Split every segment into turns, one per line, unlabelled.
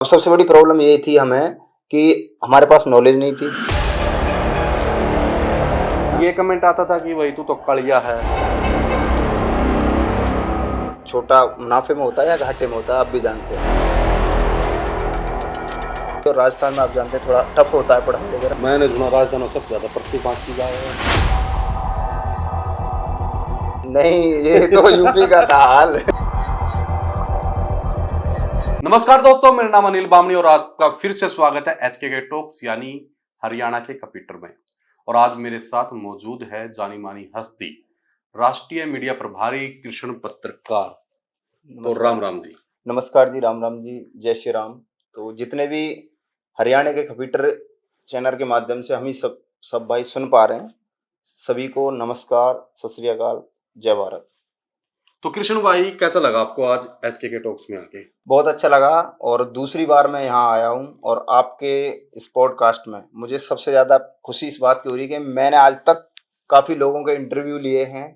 अब सबसे बड़ी प्रॉब्लम ये थी हमें कि हमारे पास नॉलेज नहीं थी।
ये कमेंट आता था कि भाई तू तो कड़िया है।
छोटा मुनाफे में होता है या घाटे में होता है, आप भी जानते हैं। तो राजस्थान में आप जानते हैं थोड़ा टफ होता है पढ़ाई वगैरह।
मैंने सुना राजस्थान में सबसे ज्यादा पर्ची बांटी जा रही है।
नहीं, ये तो यूपी का था हाल।
नमस्कार दोस्तों, मेरा नाम अनिल बामणी और आपका फिर से स्वागत है एचके टॉक्स यानी हरियाणा के कंप्यूटर में। और आज मेरे साथ मौजूद है जानी मानी हस्ती, राष्ट्रीय मीडिया प्रभारी कृष्ण पत्रकार। तो राम राम जी।
नमस्कार जी, राम राम जी, जय श्री राम। तो जितने भी हरियाणा के कंप्यूटर चैनल के माध्यम से हम ही सब भाई सुन पा रहे हैं, सभी को नमस्कार, सत श्री अकाल, जय भारत।
तो कृष्ण भाई, कैसा लगा आपको आज एचके टॉक्स में आके?
बहुत अच्छा लगा और दूसरी बार मैं यहाँ आया हूँ और आपके इस पॉडकास्ट में मुझे सबसे ज़्यादा खुशी इस बात की हो रही है कि मैंने आज तक काफ़ी लोगों के इंटरव्यू लिए हैं,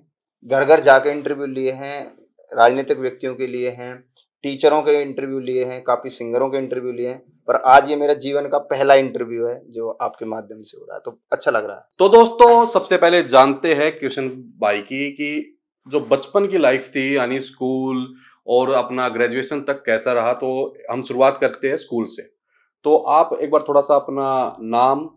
घर घर जाके इंटरव्यू लिए हैं, राजनीतिक व्यक्तियों के लिए हैं, टीचरों के इंटरव्यू लिए हैं, काफ़ी सिंगरों के इंटरव्यू लिए हैं, पर आज ये मेरा जीवन का पहला इंटरव्यू है जो आपके माध्यम से हो रहा है, तो अच्छा लग रहा है।
तो दोस्तों, सबसे पहले जानते हैं कृष्ण भाई की कि जो बचपन की लाइफ थी यानी स्कूल और अपना ग्रेजुएशन तक कैसा रहा। तो हम शुरुआत करते हैं स्कूल से। तो आप एक बार थोड़ा सा अपना नाम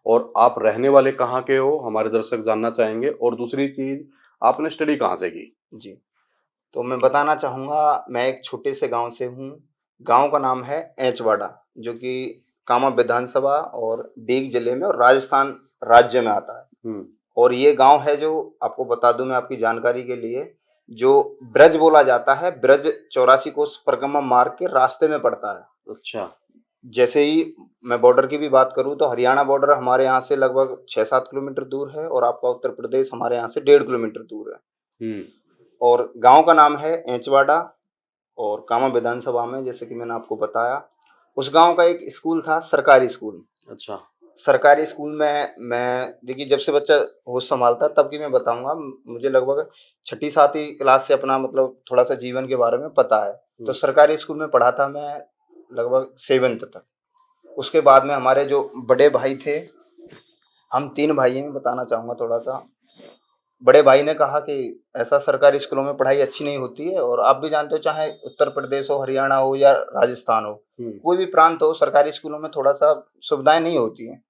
और आप रहने वाले कहाँ के हो हमारे दर्शक जानना चाहेंगे, और दूसरी चीज आपने स्टडी कहाँ से की?
जी, तो मैं बताना चाहूँगा, मैं एक छोटे से गांव से हूँ। गांव का नाम है एंचवाड़ा, जो कि कामा विधानसभा और डीग जिले में और राजस्थान राज्य में आता है। और ये गांव है जो आपको बता दूं मैं आपकी जानकारी के लिए, जो ब्रज बोला जाता है, ब्रज 84 कोस परिक्रमा मार्ग के रास्ते में पड़ता है।
अच्छा।
जैसे ही मैं बॉर्डर की भी बात करूं तो हरियाणा बॉर्डर हमारे यहाँ से लगभग 6-7 किलोमीटर दूर है और आपका उत्तर प्रदेश हमारे यहाँ से 1.5 किलोमीटर दूर है। और गांव का नाम है एंचवाड़ा और कामा विधानसभा में, जैसे कि मैंने आपको बताया, उस गांव का एक स्कूल था, सरकारी स्कूल।
अच्छा।
सरकारी स्कूल में मैं देखिए जब से बच्चा होश संभालता तब की मैं बताऊंगा, मुझे लगभग छठी सातवीं क्लास से अपना मतलब थोड़ा सा जीवन के बारे में पता है। तो सरकारी स्कूल में पढ़ा था मैं लगभग 7th तक। उसके बाद में हमारे जो बड़े भाई थे, हम 3 भाई हैं, मैं बताना चाहूँगा थोड़ा सा। बड़े भाई ने कहा कि ऐसा सरकारी स्कूलों में पढ़ाई अच्छी नहीं होती है और आप भी जानते हो, चाहे उत्तर प्रदेश हो, हरियाणा हो या राजस्थान हो, कोई भी प्रांत हो, सरकारी स्कूलों में थोड़ा सा सुविधाएं नहीं होती हैं।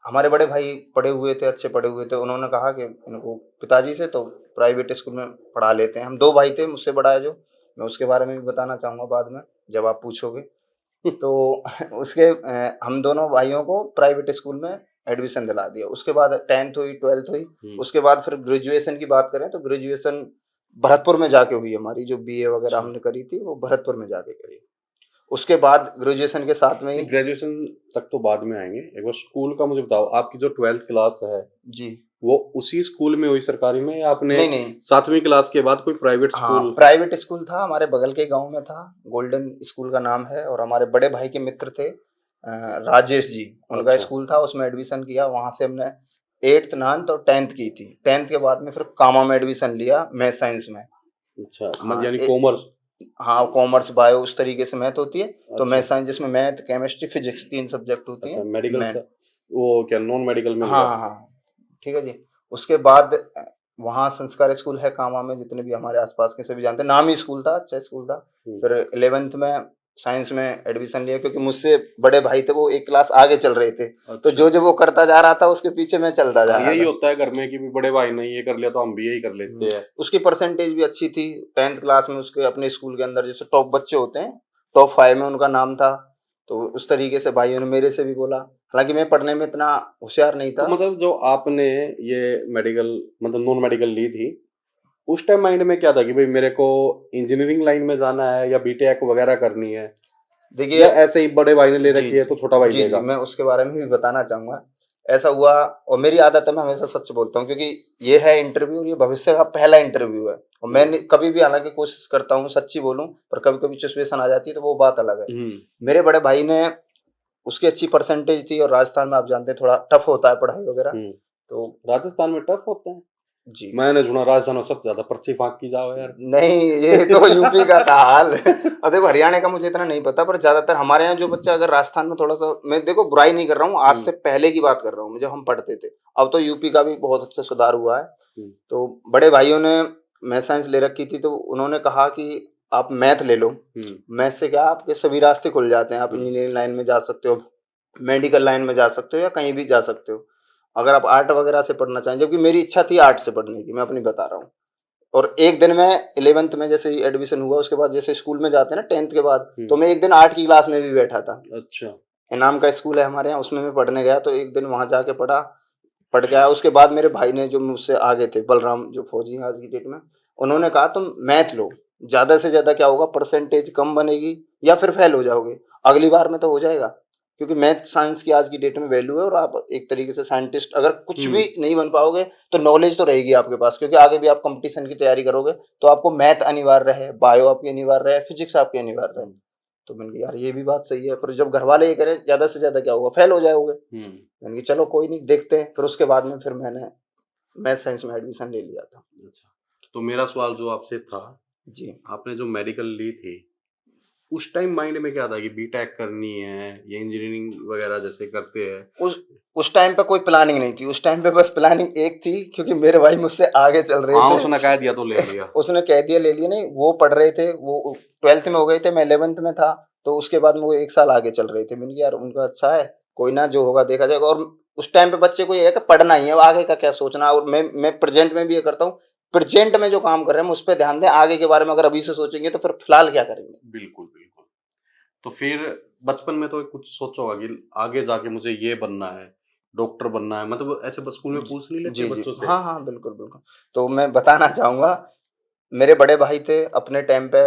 हमारे बड़े भाई पढ़े हुए थे, अच्छे पढ़े हुए थे, उन्होंने कहा कि इनको पिताजी से तो प्राइवेट स्कूल में पढ़ा लेते हैं। हम 2 भाई थे, मुझसे बड़ा है जो, मैं उसके बारे में भी बताना चाहूँगा बाद में जब आप पूछोगे। तो उसके हम दोनों भाइयों को प्राइवेट स्कूल में एडमिशन दिला दिया। उसके बाद 10th हुई, 12th हुई। उसके बाद फिर ग्रेजुएशन की बात करें तो ग्रेजुएशन भरतपुर में जाके हुई हमारी, जो बीए वगैरह हमने करी थी वो भरतपुर में जाके करी। उसके बाद ग्रेजुएशन के साथ में ही
ग्रेजुएशन तक तो बाद में आएंगे, एक बार स्कूल का मुझे बताओ। आपकी जो 12th क्लास है
जी,
वो उसी स्कूल में हुई सरकारी में, या आपने
नहीं नहीं,
7वीं क्लास के बाद कोई प्राइवेट
हाँ,
स्कूल?
प्राइवेट स्कूल था, हमारे बगल के गांव में था, गोल्डन स्कूल का नाम है। और हमारे बड़े भाई के मित्र थे राजेश जी, उनका
अच्छा।
स्कूल था, उसमें एडमिशन किया। वहां से हमने 8th 9th और 10th की थी। 10th के बाद में फिर कामा में एडमिशन लिया, मैथ साइंस में।
अच्छा,
हाँ,
मतलब यानी कॉमर्स।
हाँ, कॉमर्स बायो उस तरीके से मैथ होती है। तो मैथ
अच्छा।
साइंस जिसमें मैथ, केमिस्ट्री, फिजिक्स 3 सब्जेक्ट होती
अच्छा,
हैं
मेडिकल
मेन।
से वो क्या नॉन मेडिकल में
हाँ
हुआ?
हाँ हाँ, ठीक है जी। उसके बाद वहाँ संस्कार स्कूल है कामा में, जितने भी हमारे आसपास के सभी जानते हैं, नामी स्कूल था, अच्छा स्कूल था। फिर 11th में साइंस में एडमिशन लिया, क्योंकि मुझसे बड़े भाई थे, वो एक क्लास आगे चल रहे थे। तो
अच्छा।
जो जो वो करता जा रहा था उसके पीछे मैं चलता जा
हाँ,
रहा
यही
था।
होता है घर में कि भी बड़े भाई ने ये कर लिया तो हम भी यही कर लेते हैं।
उसकी परसेंटेज भी अच्छी थी 10th क्लास में, उसके अपने स्कूल के अंदर जैसे टॉप बच्चे होते हैं, टॉप 5 में उनका नाम था। तो उस तरीके से भाइयों ने मेरे से भी बोला, हालांकि मैं पढ़ने में इतना होशियार नहीं
तो
था।
मतलब जो आपने ये मेडिकल मतलब नॉन मेडिकल ली थी, उस टाइम माइंड में क्या था कि भाई मेरे को इंजीनियरिंग लाइन में जाना है या बीटेक वगैरह करनी है,
देखिए,
या ऐसे ही बड़े भाई ने ले
जी
रखी है
जी
तो छोटा भाई
जी जी,
लेगा?
मैं उसके बारे में भी बताना चाहूंगा। ऐसा हुआ, और मेरी आदत है, मैं हमेशा सच बोलता हूँ, क्योंकि ये है इंटरव्यू और ये भविष्य का पहला इंटरव्यू है। और मैं कभी भी, हालांकि कोशिश करता हूँ सच्ची बोलूं, पर कभी कभी सिचुएशन आ जाती है तो वो बात अलग है। मेरे बड़े भाई ने, उसकी अच्छी परसेंटेज थी और राजस्थान में आप जानते हैं थोड़ा टफ होता है पढ़ाई वगैरह। तो
राजस्थान में टफ होता है?
जी।
मैंने सुना राजस्थान में सबसे ज्यादा पर्ची फाँक की जाओ यार।
नहीं, ये तो यूपी का था हाल। और देखो हरियाणा का मुझे इतना नहीं पता, पर ज़्यादातर हमारे यहाँ जो बच्चा अगर राजस्थान में थोड़ा-सा, मैं देखो बुराई नहीं कर रहा हूँ, आज
हुँ,
से पहले की बात कर रहा हूँ, जब हम पढ़ते थे। अब तो यूपी का भी बहुत अच्छा सुधार हुआ है।
हुँ,
तो बड़े भाइयों ने मैथ साइंस ले रखी थी, तो उन्होंने कहा कि आप मैथ ले लो।
हुँ,
मैथ से क्या आपके सभी रास्ते खुल जाते हैं, आप
हुँ,
इंजीनियरिंग लाइन में जा सकते हो, मेडिकल लाइन में जा सकते हो या कहीं भी जा सकते हो। अगर आप आर्ट वगैरह से पढ़ना चाहें, जबकि मेरी इच्छा थी आर्ट से पढ़ने की, मैं अपनी बता रहा हूँ। और एक दिन मैं 11th में जैसे ही एडमिशन हुआ, उसके बाद जैसे स्कूल में जाते हैं ना 10th के बाद,
हुँ,
तो मैं एक दिन आर्ट की क्लास में भी बैठा था।
अच्छा।
इनाम का स्कूल है हमारे यहाँ, उसमें मैं पढ़ने गया, तो एक दिन वहाँ जाके पढ़ा, पढ़ के आया। उसके बाद मेरे भाई ने, जो मुझसे आगे थे, बलराम जो फौजी हैं आज की डेट में, उन्होंने कहा तुम मैथ लो, ज़्यादा से ज़्यादा क्या होगा, परसेंटेज कम बनेगी या फिर फेल हो जाओगे, अगली बार में तो हो जाएगा। क्योंकि मैथ साइंस की आज की डेट में वैल्यू है, और आप एक तरीके से साइंटिस्ट अगर कुछ
हुँ,
भी नहीं बन पाओगे, तो नॉलेज तो रहेगी आपके पास, क्योंकि आगे भी आप कंपटीशन की तैयारी करोगे, तो आपको मैथ अनिवार्य है, बायो आपकी अनिवार्य है, फिजिक्स आपकी अनिवार्य है।
हुँ,
तो मैंने कहा यार ये भी बात सही है, पर जब घर वाले ये करें ज़्यादा से ज़्यादा क्या होगा, फेल हो जाओगे।
हुँ,
मैंने कहा चलो कोई नहीं, देखते हैं। फिर उसके बाद में फिर मैंने मैथ साइंस में एडमिशन ले लिया था।
अच्छा। तो मेरा सवाल जो आपसे था,
जी।
आपने जो मेडिकल ली थी, उस टाइम माइंड में क्या था कि बीटेक करनी है या इंजीनियरिंग वगैरह जैसे करते हैं?
उस उस टाइम पे कोई प्लानिंग नहीं थी। उस टाइम पे बस प्लानिंग एक थी, क्योंकि मेरे भाई मुझसे आगे चल रहे
हाँ, उसने कह दिया तो ले
थे।
लिया।
उसने कह दिया ले लिया, नहीं वो पढ़ रहे थे, वो 12th में हो गए थे, मैं 11th में था, तो उसके बाद में वो 1 साल आगे चल रहे थे। मैंने कहा यार उनका अच्छा है, कोई ना जो होगा देखा जाएगा। और उस टाइम पे बच्चे को ये है कि पढ़ना ही है, आगे का क्या सोचना। और मैं प्रेज़ेंट में भी ये करता हूँ, प्रेज़ेंट में जो काम कर रहे हैं हम उस पे ध्यान दें, आगे के बारे में अगर अभी से सोचेंगे तो फिर फिलहाल क्या करेंगे?
बिल्कुल, बिल्कुल। तो फिर बचपन में तो कुछ सोचा होगा कि आगे जाके मुझे ये बनना है, डॉक्टर बनना है, मतलब ऐसे बस स्कूल में
जी,
पूछ नहीं लेते
जी, जी।
बच्चों से?
हाँ, हाँ, बिल्कुल, बिल्कुल। तो मैं बताना चाहूँगा, मेरे बड़े भाई थे अपने टाइम पे,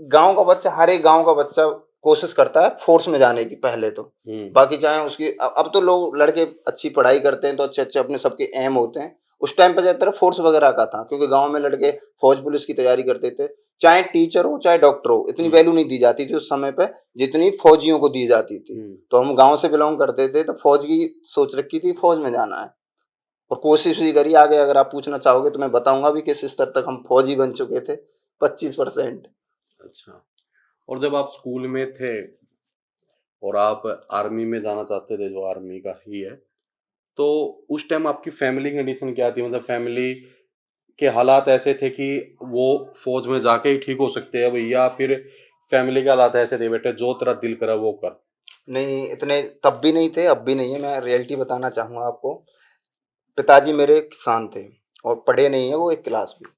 गाँव का बच्चा, हर एक गाँव का बच्चा कोशिश करता है फ़ोर्स में जाने की पहले तो।
हुँ,
बाकी चाहे उसकी अब तो लोग लड़के अच्छी पढ़ाई करते हैं, तो अच्छे-अच्छे अपने सबके एम होते हैं। उस टाइम पे ज़्यादातर फ़ोर्स वगैरह का था, क्योंकि गाँव में लड़के फ़ौज पुलिस की तैयारी करते थे। चाहे टीचर हो, चाहे डॉक्टर हो, इतनी
हुँ,
वैल्यू नहीं दी जाती थी उस समय पे, जितनी फ़ौजियों को दी जाती थी।
हुँ,
तो हम गाँव से बिलॉन्ग करते थे, तो फ़ौज की सोच रखी थी, फ़ौज में जाना है। और कोशिश भी करी आगे, अगर आप पूछना चाहोगे तो मैं बताऊँगा भी किस स्तर तक हम फौजी बन चुके थे, 25%।
अच्छा। और जब आप स्कूल में थे और आप आर्मी में जाना चाहते थे, जो आर्मी का ही है, तो उस टाइम आपकी फैमिली कंडीशन क्या थी? मतलब फैमिली के हालात ऐसे थे कि वो फ़ौज में जाके ही ठीक हो सकते हैं भई, या फिर फैमिली के हालात ऐसे थे बेटे जो तेरा दिल करा वो कर?
नहीं, इतने तब भी नहीं थे, अब भी नहीं है, मैं रियलिटी बताना चाहूँगा आपको। पिताजी मेरे किसान थे, और पढ़े नहीं हैं वो एक क्लास भी।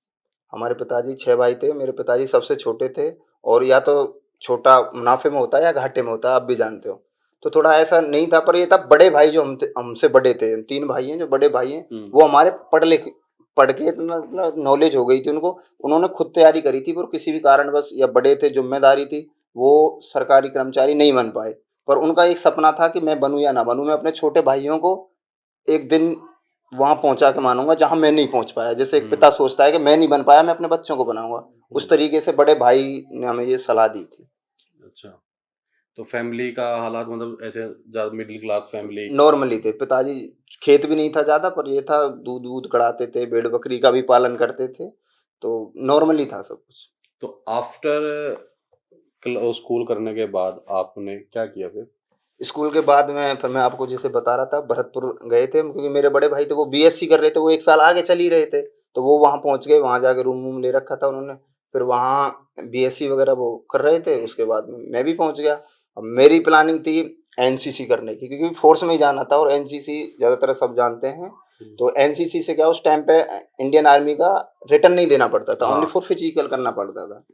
हमारे पिताजी 6 भाई थे, मेरे पिताजी सबसे छोटे थे, और या तो छोटा मुनाफ़े में होता है या घाटे में होता है, आप भी जानते हो। तो थोड़ा ऐसा नहीं था, पर ये था बड़े भाई जो हमसे बड़े थे, 3 भाई हैं जो बड़े भाई हैं,
हुँ,
वो हमारे पढ़ के इतना मतलब नॉलेज हो गई थी उनको, उन्होंने खुद तैयारी करी थी, पर किसी भी कारणवश, या बड़े थे, ज़िम्मेदारी थी, वो सरकारी कर्मचारी नहीं बन पाए। पर उनका एक सपना था कि मैं बनूँ या ना बनूँ, मैं अपने छोटे भाइयों को एक दिन वहाँ पहुँचा के मानूँगा जहाँ मैं नहीं पहुँच पाया। जैसे एक
हुँ,
पिता सोचता है कि मैं नहीं बन पाया, मैं अपने बच्चों को बनाऊँगा।
हुँ,
उस तरीके से बड़े भाई ने हमें ये सलाह दी थी।
अच्छा। तो फैमिली का हालात मतलब ऐसे मिडिल क्लास फैमिली।
नॉर्मली थे, पिताजी खेत भी नहीं था ज़्यादा, पर ये था दूध-वूध कढ़ाते थे, भेड़-बकरी का भी पालन करते थे, तो नॉर्मली था सब कुछ।
तो आफ्टर स्कूल करने के बाद आपने क्या किया फिर?
स्कूल के बाद में फिर मैं आपको जैसे बता रहा था, भरतपुर गए थे हम, क्योंकि मेरे बड़े भाई थे वो बीएससी कर रहे थे, वो 1 साल आगे चल ही रहे थे। तो वो वहाँ पहुँच गए, वहाँ जाके रूम-वूम ले रखा था उन्होंने। फिर वहाँ बीएससी वगैरह वो कर रहे थे, उसके बाद में मैं भी पहुँच गया। अब मेरी प्लानिंग थी एनसीसी करने की, क्योंकि फ़ोर्स में ही जाना था, और एनसीसी ज़्यादातर सब जानते हैं।
हुँ,
तो एनसीसी से क्या उस टाइम पे इंडियन आर्मी का रिटर्न नहीं देना पड़ता था, ओनली
हाँ,
फॉर फिजिकल करना पड़ता था।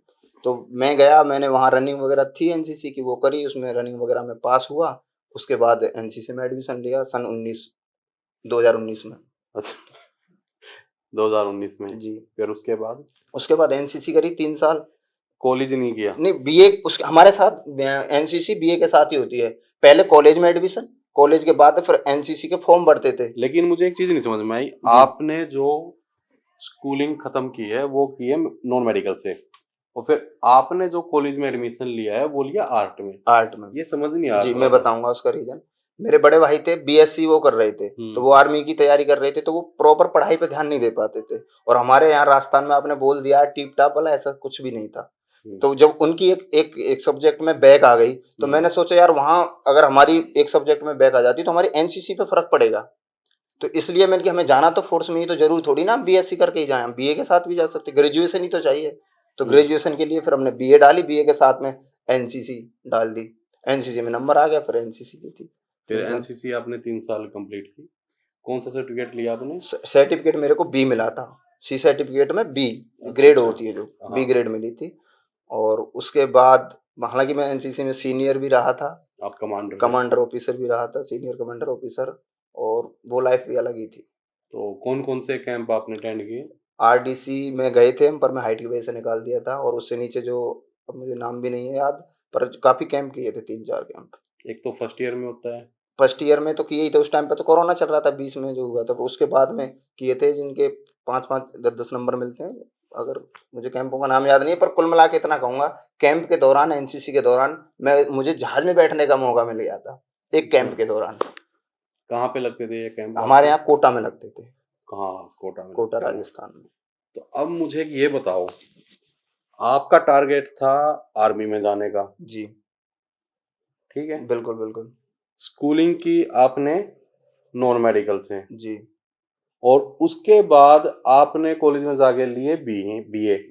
तो मैं गया, मैंने वहाँ रनिंग वगैरह थी एनसीसी की, वो करी, उसमें रनिंग वगैरह में पास हुआ। उसके बाद एनसीसी में एडमिशन लिया सन 2019 में।
अच्छा। 2019 में,
जी।
फिर उसके बाद
उसके बाद एनसीसी करी 3 साल।
कॉलेज नहीं किया?
नहीं, बीए उसके हमारे साथ एनसीसी बीए के साथ ही होती है। पहले कॉलेज में एडमिशन, कॉलेज के बाद फिर एनसीसी के फॉर्म भरते थे।
लेकिन मुझे एक चीज़ नहीं समझ में आई,
जी,
आपने जो स्कूलिंग खत्म की है वो की है नॉन मेडिकल से, और फिर आपने जो कॉलेज में एडमिशन लिया है वो लिया आर्ट में।
आर्ट में।
ये समझ नहीं आ रहा
जी,
थोड़ा
मैं
सा।
बताऊँगा उसका रीज़न। मेरे बड़े भाई थे बीएससी वो कर रहे थे, तो वो आर्मी की तैयारी कर रहे थे, तो वो प्रॉपर पढ़ाई पे ध्यान नहीं दे पाते थे। और हमारे यहाँ राजस्थान में आपने बोल दिया टिप टाप वाला, ऐसा कुछ भी नहीं था। तो जब उनकी एक सब्जेक्ट में बैक आ गई, तो मैंने सोचा यार वहाँ अगर हमारी एक सब्जेक्ट में बैक आ जाती तो हमारी एनसीसी पे फर्क पड़ेगा। तो इसलिए मैंने कि हमें जाना तो फोर्स में ही, तो जरूर थोड़ी ना हम बीएससी करके ही जाए, हम बीए के साथ भी जा सकते, ग्रेजुएशन ही तो चाहिए। तो ग्रेजुएशन के लिए फिर हमने बीए डाली, बीए के साथ में एनसीसी डाल दी, एनसीसी में नंबर आ गया, फिर एनसीसी की थी।
फिर एनसीसी आपने 3 साल कंप्लीट की। कौन सा सर्टिफिकेट लिया आपने?
सर्टिफिकेट मेरे को बी मिला था, सी सर्टिफिकेट में बी
अच्छा,
ग्रेड
अच्छा।
होती है जो बी
हाँ।
ग्रेड मिली थी। और उसके बाद हालांकि मैं एनसीसी में सीनियर भी रहा था,
आप कमांडर थे?
कमांडर ऑफिसर भी रहा था, सीनियर कमांडर ऑफिसर, और वो लाइफ भी अलग ही थी।
तो कौन कौन से कैंप आपने अटेंड किए?
आरडीसी में गए थे हम, पर मैं हाइट की वजह से निकाल दिया था, और उससे नीचे जो अब मुझे नाम भी नहीं है याद, पर काफी कैंप किए थे, 3-4 कैंप।
एक तो फर्स्ट ईयर में होता है।
फर्स्ट ईयर में तो किए ही थे, उस टाइम पे तो कोरोना चल रहा था बीच में जो हुआ था, उसके बाद में किए थे जिनके 5-5 10-10 नंबर मिलते हैं। अगर मुझे कैंपों का नाम याद नहीं है, पर कुल मिला के इतना कहूंगा, कैंप के दौरान एनसीसी के दौरान मुझे जहाज में बैठने का मौका मिल गया था एक कैंप के दौरान।
कहाँ पे लगते थे ये कैंप
हमारे
आपके?
यहाँ कोटा में लगते थे,
कहाँ? कोटा में
कोटा
लगते हैं।
राजस्थान में।
तो अब मुझे ये बताओ, आपका टारगेट था आर्मी में जाने का,
जी
ठीक है?
बिल्कुल बिल्कुल।
स्कूलिंग की आपने नॉन मेडिकल से,
जी
और उसके बाद आपने कॉलेज में जाके लिए बीए,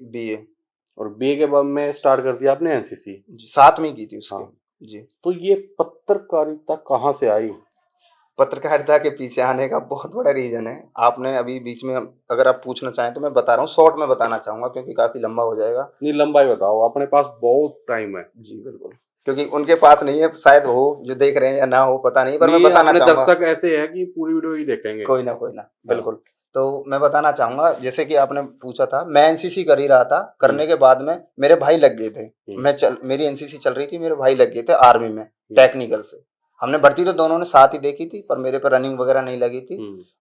बीए
और बीए के बाद में स्टार्ट कर दिया आपने एनसीसी।
जी, साथ में की थी उसके।
हाँ।
जी,
तो ये पत्रकारिता कहाँ से आई?
पत्रकारिता के पीछे आने का बहुत बड़ा रीजन है। आपने अभी बीच में अगर आप पूछना चाहें तो मैं बता रहा हूँ, शॉर्ट में बताना चाहूंगा क्योंकि काफी लंबा हो जाएगा।
नहीं, लंबाई बताओ, अपने पास बहुत टाइम है।
जी बिल्कुल, क्योंकि उनके पास नहीं है, शायद हो जो देख रहे हैं या ना हो पता नहीं, पर मैं
नहीं,
बताना
अपने
चाहूंगा।
दर्शक ऐसे है कि पूरी वीडियो ही देखेंगे।
कोई ना
हाँ।
बिल्कुल। तो मैं बताना चाहूंगा, जैसे कि आपने पूछा था, मैं एनसीसी कर ही रहा था, करने के बाद में मेरे भाई लग गए थे। मेरी एनसीसी चल रही थी, मेरे भाई लग गए थे आर्मी में टेक्निकल से। हमने भर्ती तो दोनों ने साथ ही देखी थी, पर मेरे पर रनिंग वगैरह नहीं लगी थी।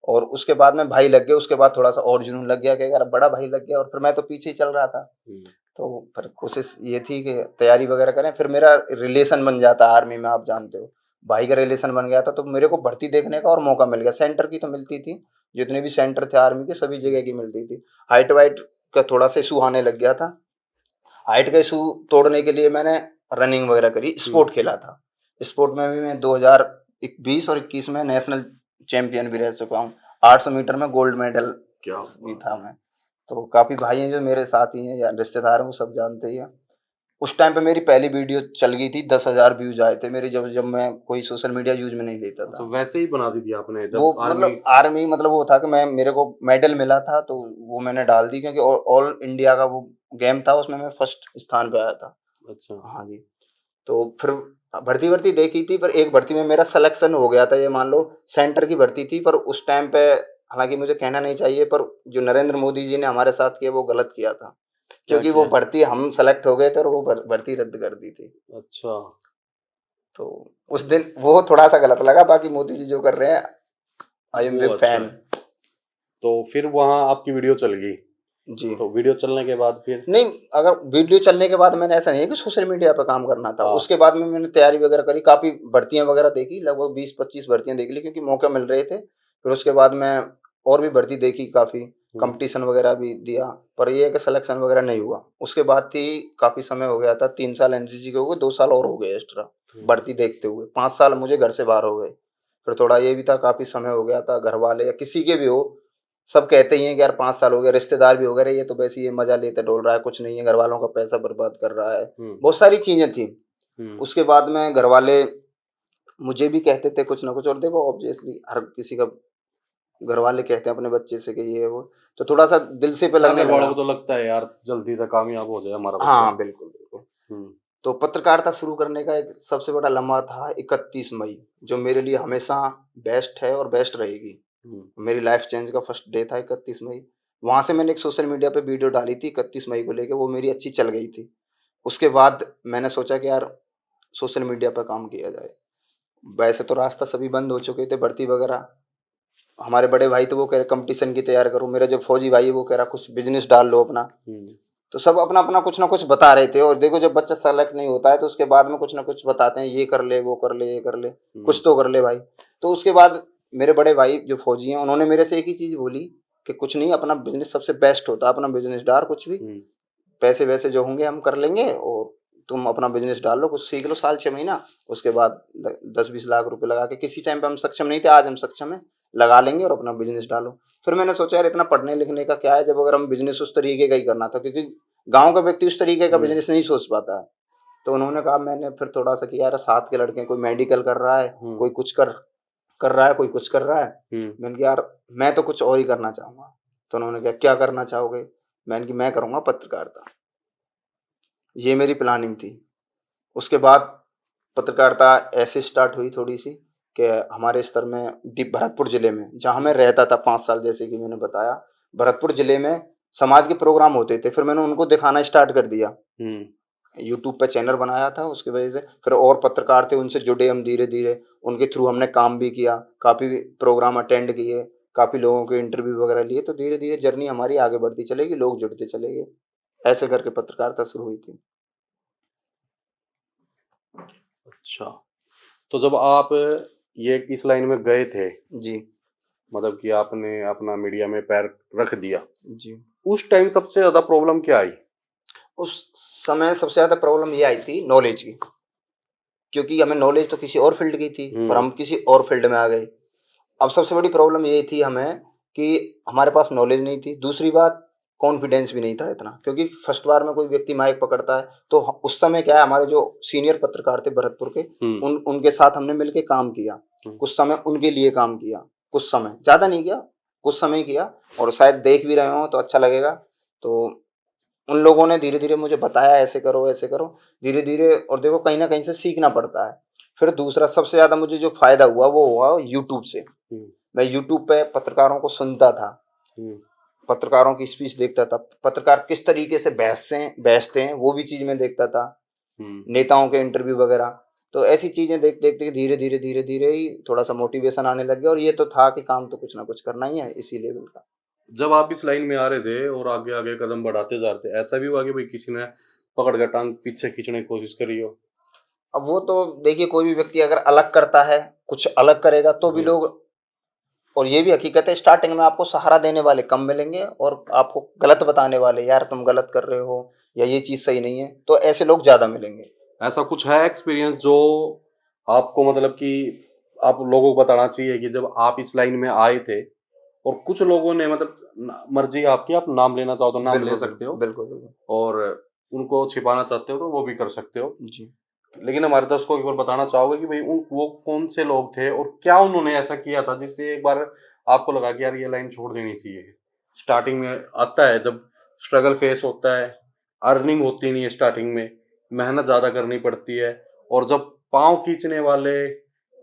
और उसके बाद में भाई लग गए, उसके बाद थोड़ा सा और जुनून लग गया कि यार बड़ा भाई लग गया, और फिर मैं तो पीछे ही चल रहा था। तो फिर कोशिश ये थी कि तैयारी वगैरह करें, फिर मेरा रिलेशन बन जाता आर्मी में, आप जानते हो भाई का रिलेशन बन गया था, तो मेरे को भर्ती देखने का और मौका मिल गया। सेंटर की तो मिलती थी, जितने भी सेंटर थे आर्मी के सभी जगह की मिलती थी। हाइट वाइट का थोड़ा सा इशू आने लग गया था, हाइट का इशू तोड़ने के लिए मैंने रनिंग वगैरह करी, स्पोर्ट खेला था। स्पोर्ट में भी मैं 2020 और 21 में नेशनल चैंपियन भी रह चुका हूँ। 800 मीटर में गोल्ड मेडल
क्या
भी था मैं। तो काफी भाई हैं जो मेरे साथी हैं या रिश्तेदार हैं, वो सब जानते ही हैं। उस टाइम पे मेरी पहली वीडियो चल गई थी, 10,000 व्यूज आए थे मेरे, जब जब मैं कोई सोशल मीडिया यूज में नहीं लेता
अच्छा,
था।
वैसे ही बना दी थी आपने
वो
जब आर्मी?
मतलब आर्मी मतलब वो था कि मैं, मेरे को मेडल मिला था तो वो मैंने डाल दी, क्योंकि ऑल इंडिया का वो गेम था, उसमें मैं फर्स्ट स्थान पे आया था।
अच्छा।
हाँ जी। तो फिर भर्ती वर्ती देखी थी, पर एक भर्ती में मेरा सिलेक्शन हो गया था, ये मान लो सेंटर की भर्ती थी, पर उस टाइम पे हालांकि मुझे कहना नहीं चाहिए, पर जो नरेंद्र मोदी जी ने हमारे साथ किया वो गलत किया था,
क्या
क्योंकि वो
किया?
भर्ती हम सेलेक्ट हो गए थे और वो भर्ती रद्द कर दी थी।
अच्छा।
तो उस दिन वो थोड़ा सा गलत लगा, बाकी मोदी जी जो कर रहे हैं आई एम
वो
बिग
अच्छा
फैन।
है। तो फिर वहां आपकी वीडियो चल गई।
जी
तो वीडियो चलने के बाद फिर?
नहीं, अगर वीडियो चलने के बाद मैंने, ऐसा नहीं है कि सोशल मीडिया पे काम करना था,
हाँ।
उसके बाद में मैंने तैयारी वगैरह करी, काफी भर्तियां वगैरह देखी, लगभग 20-25 भर्तियां देख ली, क्योंकि मौके मिल रहे थे। फिर उसके बाद मैं और भी भर्ती देखी, काफी कंपटीशन वगैरह भी दिया, पर ये है कि सिलेक्शन वगैरह नहीं हुआ। उसके बाद थी, काफी समय हो गया था, 3 साल एनसीसी के हो गए, 2 साल और हो गए एक्स्ट्रा भर्ती देखते हुए, 5 साल मुझे घर से बाहर हो गए। फिर थोड़ा ये भी था, काफी समय हो गया था, घर वाले या किसी के भी हो, सब कहते ही हैं कि यार 5 साल हो गए, रिश्तेदार भी हो गए, ये तो वैसे ये मजा लेते डोल रहा है, कुछ नहीं है, घर वालों का पैसा बर्बाद कर रहा है, बहुत सारी चीजें थी। उसके बाद में घर वाले मुझे भी कहते थे कुछ ना कुछ, और देखो ऑब्वियसली हर किसी का घर वाले कहते हैं अपने बच्चे से कि ये वो, तो थोड़ा सा दिल से पे लगने
घर वालों
लगा।
को तो लगता है यार जल्दी से कामयाब हो जाए हमारा बच्चा।
हाँ बिल्कुल बिल्कुल।
हम्म।
तो पत्रकारिता शुरू करने का एक सबसे बड़ा लम्हा था 31 मई, जो मेरे लिए हमेशा बेस्ट है और बेस्ट रहेगी। मेरी लाइफ चेंज का फर्स्ट डे था 31 मई। वहां से मैंने एक सोशल मीडिया पे वीडियो डाली थी 31 मई को लेके, वो मेरी अच्छी चल गई थी। उसके बाद मैंने सोचा कि यार सोशल मीडिया पर काम किया जाए। वैसे तो रास्ता सभी बंद हो चुके थे, भर्ती वगैरह। हमारे बड़े भाई तो वो कह रहे कंपटीशन की तैयारी करो, मेरा जो फौजी भाई है वो कह रहा कुछ बिजनेस डाल लो अपना। तो सब अपना अपना कुछ ना कुछ बता रहे थे। और देखो जब बच्चा सेलेक्ट नहीं होता है तो उसके बाद में कुछ ना कुछ बताते हैं, ये कर ले, वो कर ले, ये कर ले, कुछ तो कर ले भाई। तो उसके बाद मेरे बड़े भाई जो फौजी हैं उन्होंने मेरे से एक ही चीज बोली कि कुछ नहीं, अपना बिजनेस सबसे बेस्ट होता है, अपना बिजनेस डाल, कुछ भी पैसे वैसे जो होंगे हम कर लेंगे, और तुम अपना बिजनेस डाल लो, कुछ सीख लो साल 6 महीना, उसके बाद 10-20 लाख रुपए लगा के, किसी टाइम पे हम सक्षम नहीं थे, आज हम सक्षम है, लगा लेंगे और अपना बिजनेस डालो। फिर मैंने सोचा यार इतना पढ़ने लिखने का क्या है, जब अगर हम बिजनेस उस तरीके का ही करना था, क्योंकि गांव का व्यक्ति उस तरीके का बिजनेस नहीं सोच पाता है। तो उन्होंने कहा, मैंने फिर थोड़ा सा किया, यार साथ के लड़के, कोई मेडिकल कर रहा है, कोई कुछ कर रहा है, कोई कुछ कर रहा है। मैंने कहा यार मैं तो कुछ और ही करना चाहूंगा। तो उन्होंने कहा क्या करना चाहोगे? मैंने कहा मैं करूंगा पत्रकारिता। ये मेरी प्लानिंग थी। उसके बाद पत्रकारिता ऐसे स्टार्ट हुई थोड़ी सी कि हमारे स्तर में भरतपुर जिले में, जहाँ मैं रहता था 5 साल, जैसे कि मैंने बताया, भरतपुर जिले में समाज के प्रोग्राम होते थे, फिर मैंने उनको दिखाना स्टार्ट कर दिया। यूट्यूब पे चैनल बनाया था, उसकी वजह से फिर और पत्रकार थे उनसे जुड़े हम धीरे धीरे, उनके थ्रू हमने काम भी किया, काफ़ी प्रोग्राम अटेंड किए, काफ़ी लोगों के इंटरव्यू वगैरह लिए। तो धीरे धीरे जर्नी हमारी आगे बढ़ती चलेगी, लोग जुड़ते चले गए, ऐसे करके पत्रकारिता शुरू हुई थी।
अच्छा, तो जब आप ये इस लाइन में गए थे,
जी
मतलब कि आपने अपना मीडिया में पैर रख दिया,
जी।
उस टाइम सबसे ज्यादा प्रॉब्लम क्या आई?
उस समय सबसे ज़्यादा प्रॉब्लम ये आई थी नॉलेज की, क्योंकि हमें नॉलेज तो किसी और फील्ड की थी, पर हम किसी और फील्ड में आ गए। अब सबसे बड़ी प्रॉब्लम ये थी हमें कि हमारे पास नॉलेज नहीं थी, दूसरी बात कॉन्फिडेंस भी नहीं था इतना, क्योंकि फर्स्ट बार में कोई व्यक्ति माइक पकड़ता है तो उस समय क्या है, हमारे जो सीनियर पत्रकार थे भरतपुर के, उनके साथ हमने मिलके काम किया, कुछ समय उनके लिए काम किया, कुछ समय, ज़्यादा नहीं किया, कुछ समय किया, और शायद देख भी रहे हो तो अच्छा लगेगा। तो उन लोगों ने धीरे धीरे मुझे बताया ऐसे करो ऐसे करो, धीरे धीरे, और देखो कहीं ना कहीं से सीखना पड़ता है। फिर दूसरा सबसे ज़्यादा मुझे जो फायदा हुआ वो हुआ यूट्यूब से। मैं यूट्यूब पे पत्रकारों को सुनता था, पत्रकारों की स्पीच देखता था, पत्रकार किस तरीके से बहसते हैं वो भी चीज़ मैं देखता था, नेताओं के इंटरव्यू वगैरह। तो ऐसी चीज़ें देख देखते धीरे धीरे ही थोड़ा सा मोटिवेशन आने लग गया, और ये तो था कि काम तो कुछ ना कुछ करना ही है इसी लेवल का।
जब आप इस लाइन में आ रहे थे और आगे आगे कदम बढ़ाते जा रहे थे, ऐसा भी हुआ कि भाई किसी ने पकड़ कर टांग पीछे खींचने की कोशिश करी हो?
अब वो तो देखिए, कोई भी व्यक्ति अगर अलग करता है, कुछ अलग करेगा तो भी लोग, और ये भी हकीकत है स्टार्टिंग में आपको सहारा देने वाले कम मिलेंगे, और आपको गलत बताने वाले, यार तुम गलत कर रहे हो या ये चीज़ सही नहीं है, तो ऐसे लोग ज़्यादा मिलेंगे।
ऐसा कुछ है एक्सपीरियंस जो आपको मतलब कि आप लोगों को बताना चाहिए कि जब आप इस लाइन में आए थे और कुछ लोगों ने मतलब मर्जी आपकी, आप नाम लेना चाहो तो नाम ले सकते हो,
बिल्कुल बिल्कुल।
और उनको छिपाना चाहते हो तो वो भी कर सकते हो,
जी।
लेकिन हमारे दर्शकों को एक बार बताना चाहोगे कि भाई वो कौन से लोग थे और क्या उन्होंने ऐसा किया था जिससे एक बार आपको लगा कि यार ये लाइन छोड़ देनी चाहिए? स्टार्टिंग में आता है जब स्ट्रगल फेस होता है, अर्निंग होती नहीं है स्टार्टिंग में, मेहनत ज़्यादा करनी पड़ती है, और जब पाँव खींचने वाले,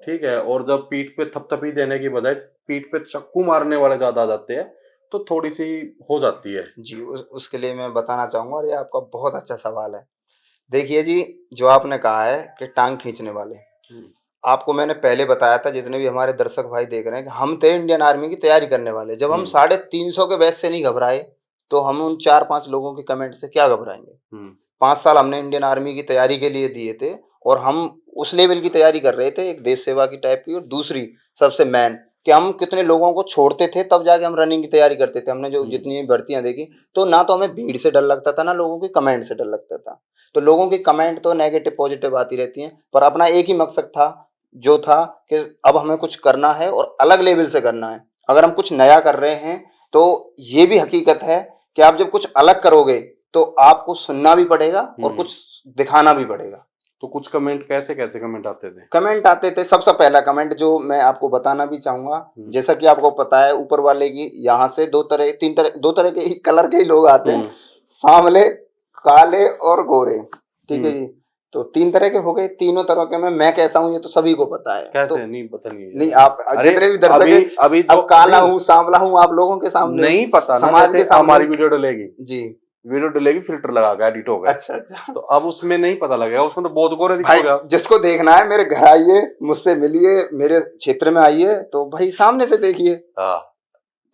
ठीक है, और जब पीठ पे थपथपी देने की बजाय पीठ पे चाकू मारने वाले ज़्यादा आ जाते हैं, तो थोड़ी-सी हो जाती है।
जी, उसके लिए मैं बताना चाहूँगा, और ये आपका बहुत अच्छा सवाल है। देखिए जी, जो आपने कहा है कि टाँग खींचने वाले,
हुँ,
आपको मैंने पहले बताया था, जितने भी हमारे दर्शक भाई देख रहे हैं, कि हम थे इंडियन आर्मी की तैयारी करने वाले। जब हम
हुँ,
350 के बैच से नहीं घबराए, तो हम उन 4-5 लोगों के कमेंट से क्या घबराएँगे?
हुँ,
5 साल हमने इंडियन आर्मी की तैयारी के लिए दिए थे, और हम उस लेवल की तैयारी कर रहे थे, एक देश सेवा की टाइप की, और दूसरी सबसे मेन कि हम कितने लोगों को छोड़ते थे तब जाके हम रनिंग की तैयारी करते थे। हमने जो
हुँ,
जितनी भी भर्तियाँ देखी, तो ना तो हमें भीड़ से डर लगता था, ना लोगों के कमेंट से डर लगता था। तो लोगों की कमेंट तो नेगेटिव पॉजिटिव आती रहती हैं, पर अपना एक ही मकसद था, जो था कि अब हमें कुछ करना है और अलग लेवल से करना है। अगर हम कुछ नया कर रहे हैं, तो ये भी हकीकत है कि आप जब कुछ अलग करोगे तो आपको सुनना भी पड़ेगा और
हुँ।
कुछ दिखाना भी पड़ेगा।
तो कुछ कमेंट कैसे-कैसे कमेंट आते थे?
कमेंट आते थे, सबसे पहला कमेंट जो मैं आपको बताना भी चाहूंगा,
हुँ,
जैसा कि आपको पता है ऊपर वाले की यहाँ से दो तरह के ही कलर के ही लोग आते हैं,
हुँ,
सांवले, काले और गोरे। ठीक है
हुँ।
जी। तो 3 तरह के हो गए, तीनों तरह के में मैं कैसा हूँ ये तो सभी को पता है। तो
कैसे? नहीं पता नहीं है
नहीं,
यार।
आप
अरे
जितने भी दर्शक
अभी
हैं,
अभी जो
अब काला
नहीं,
हूँ, सांवला हूँ, आप लोगों के सामने हूँ,
नहीं पता ना,
समाज
जैसे
के सामने
हमारी
हूँ।
वीडियो
जी।
डलेगी फिल्टर लगा के एडिट हो गए।
अच्छा अच्छा।
तो अब उसमें नहीं पता लगेगा, उसमें तो बहुत गोरे
भाई
दिखोगे आप।
जिसको देखना है मेरे घर आइए, मुझसे मिलिए, मेरे क्षेत्र में आइए, तो भाई सामने से देखिए।
हाँ,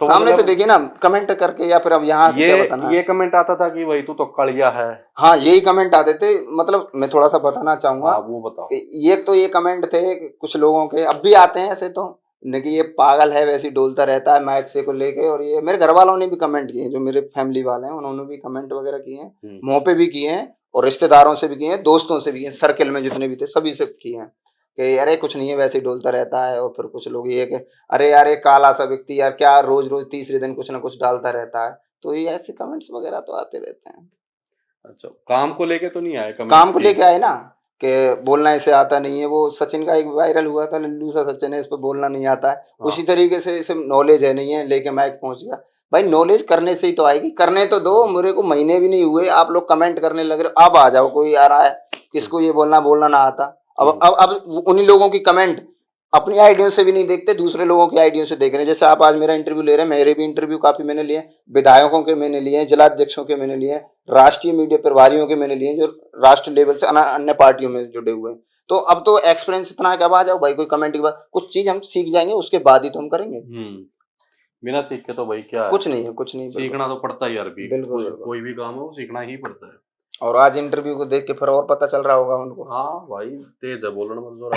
तो
सामने से
मतलब
देखिए ना, कमेंट करके, या फिर अब यहाँ आके क्या बताना।
ये कमेंट आता था कि भाई तू तो कड़िया है।
हाँ, यही कमेंट आते थे। मतलब मैं थोड़ा सा बताना चाहूंगा
हाँ वो बताओ।
कि ये कमेंट थे कि कुछ लोगों के, अब भी आते हैं ऐसे, तो न कि ये पागल है, वैसे ही डोलता रहता है माइक से को लेके। और ये मेरे घर वालों ने भी कमेंट किए हैं, जो मेरे फैमिली वाले हैं उन्होंने भी कमेंट वगैरह किए हैं, मुंह पे भी किए हैं, और रिश्तेदारों से भी किए हैं, दोस्तों से भी किए हैं, सर्कल में जितने भी थे सभी से किए हैं कि अरे कुछ नहीं है, वैसे ही डोलता रहता है। और फिर कुछ लोग ये कि अरे यार ये काला सा व्यक्ति यार, क्या रोज रोज तीसरे दिन कुछ ना कुछ डालता रहता है। तो ये ऐसे कमेंट्स वगैरह तो आते रहते हैं।
अच्छा, काम को लेके तो नहीं आए
काम
कमेंट्स
को
की?
लेके आए ना, कि बोलना इसे आता नहीं है। वो सचिन का एक वायरल हुआ था, लल्लू सा सचिन है, इस पे बोलना नहीं आता है।
हाँ।
उसी तरीके से इसे नॉलेज है नहीं है, लेके माइक पहुंच गया। भाई नॉलेज करने से ही तो आएगी, करने तो दो, मेरे को महीने भी नहीं हुए, आप लोग कमेंट करने लग रहे हो। अब आ जाओ, कोई आ रहा है
हम्म,
किसको ये बोलना बोलना ना आता।
हम्म,
अब उन्हीं लोगों की कमेंट अपनी आइडियो से भी नहीं देखते, दूसरे लोगों की आइडियो से देख रहे हैं। जैसे आप आज मेरा इंटरव्यू ले रहे हैं, मेरे भी इंटरव्यू काफी मैंने लिए, विधायकों के मैंने लिए, जिलाध्यक्षों के मैंने लिए, राष्ट्रीय मीडिया प्रभारियों के मैंने लिए, जो राष्ट्र लेवल से अन्य पार्टियों में जुड़े हुए हैं। तो अब तो एक्सपीरियंस इतना है कि अब आ जाओ भाई, कोई कमेंट के बाद कुछ चीज हम सीख जाएंगे, उसके बाद ही तो हम करेंगे।
बिना सीख के तो भाई क्या है।
कुछ नहीं है, कुछ नहीं, बिल्कुल।
सीखना तो पड़ता ही यार भी,
बिल्कुल
कोई
बिल्कुल।
कोई भी काम हो वो सीखना ही पड़ता है।
और आज इंटरव्यू को देख के फिर और पता चल रहा होगा उनको।
हाँ भाई, तेज है बोलने में जोर।